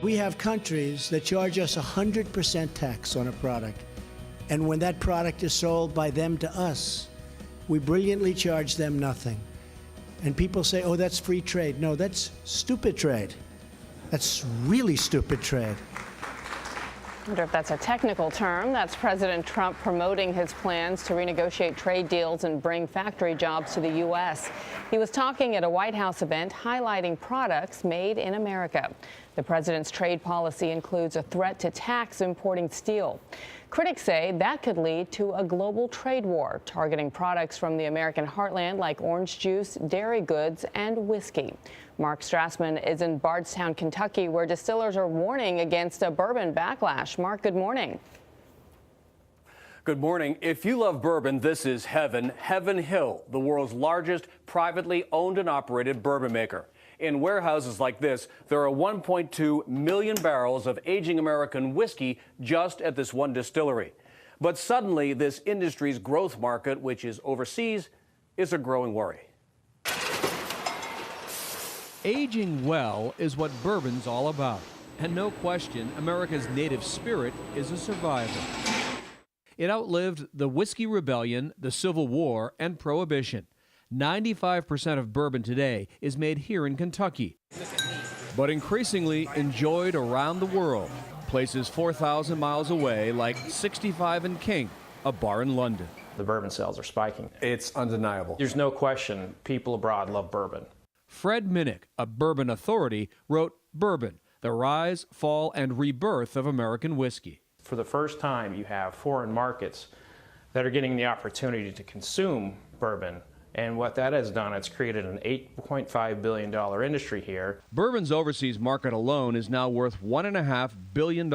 We have countries that charge us 100% tax on a product. And when that product is sold by them to us, we brilliantly charge them nothing. And people say, oh, that's free trade. No, that's stupid trade. That's really stupid trade. I wonder if that's a technical term. That's President Trump promoting his plans to renegotiate trade deals and bring factory jobs to the U.S. He was talking at a White House event highlighting products made in America. The president's trade policy includes a threat to tax importing steel. Critics say that could lead to a global trade war, targeting products from the American heartland like orange juice, dairy goods, and whiskey. Mark Strassmann is in Bardstown, Kentucky, where distillers are warning against a bourbon backlash. Mark, good morning. Good morning. If you love bourbon, this is heaven. Heaven Hill, the world's largest privately owned and operated bourbon maker. In warehouses like this, there are 1.2 million barrels of aging American whiskey just at this one distillery. But suddenly, this industry's growth market, which is overseas, is a growing worry. Aging well is what bourbon's all about. And no question, America's native spirit is a survivor. It outlived the Whiskey Rebellion, the Civil War, and Prohibition. 95% of bourbon today is made here in Kentucky, but increasingly enjoyed around the world. Places 4,000 miles away, like 65 and King, a bar in London. The bourbon sales are spiking. It's undeniable. There's no question people abroad love bourbon. Fred Minnick, a bourbon authority, wrote Bourbon, The Rise, Fall, and Rebirth of American Whiskey. For the first time, you have foreign markets that are getting the opportunity to consume bourbon. And what that has done, it's created an $8.5 billion industry here. Bourbon's overseas market alone is now worth $1.5 billion.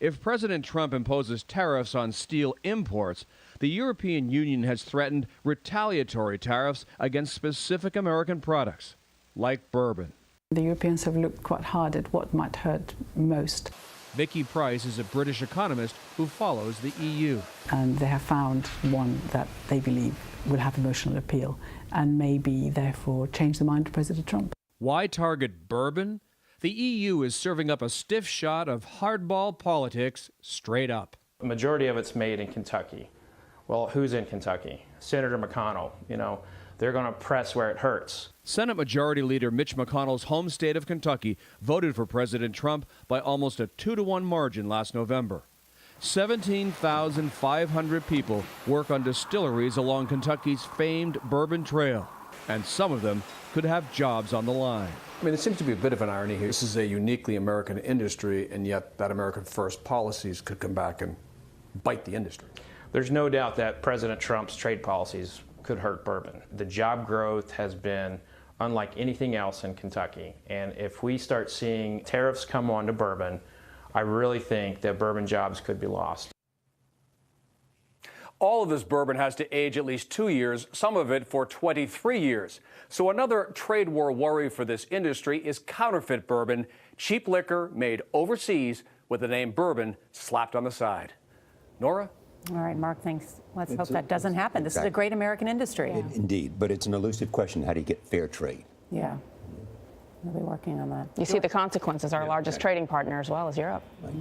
If President Trump imposes tariffs on steel imports, the European Union has threatened retaliatory tariffs against specific American products, like bourbon. The Europeans have looked quite hard at what might hurt most. Vicky Price is a British economist who follows the EU. And they have found one that they believe will have emotional appeal and maybe therefore change the mind of President Trump. Why target bourbon? The EU is serving up a stiff shot of hardball politics straight up. The majority of it's made in Kentucky. Well, who's in Kentucky? Senator McConnell. They're going to press where it hurts. Senate Majority Leader Mitch McConnell's home state of Kentucky voted for President Trump by almost a 2-to-1 margin last November. 17,500 people work on distilleries along Kentucky's famed Bourbon Trail, and some of them could have jobs on the line. I mean, it seems to be a bit of an irony here. This is a uniquely American industry, and yet that American first policies could come back and bite the industry. There's no doubt that President Trump's trade policies could hurt bourbon. The job growth has been unlike anything else in Kentucky. And if we start seeing tariffs come on to bourbon, I really think that bourbon jobs could be lost. All of this bourbon has to age at least 2 years, some of it for 23 years. So another trade war worry for this industry is counterfeit bourbon, cheap liquor made overseas with the name bourbon slapped on the side. Nora? All right, Mark, thanks. Let's hope that doesn't happen. This is a great American industry. Indeed, but it's an elusive question. How do you get fair trade? Yeah. We'll be working on that. You see the consequences, our largest trading partner as well as Europe. Right.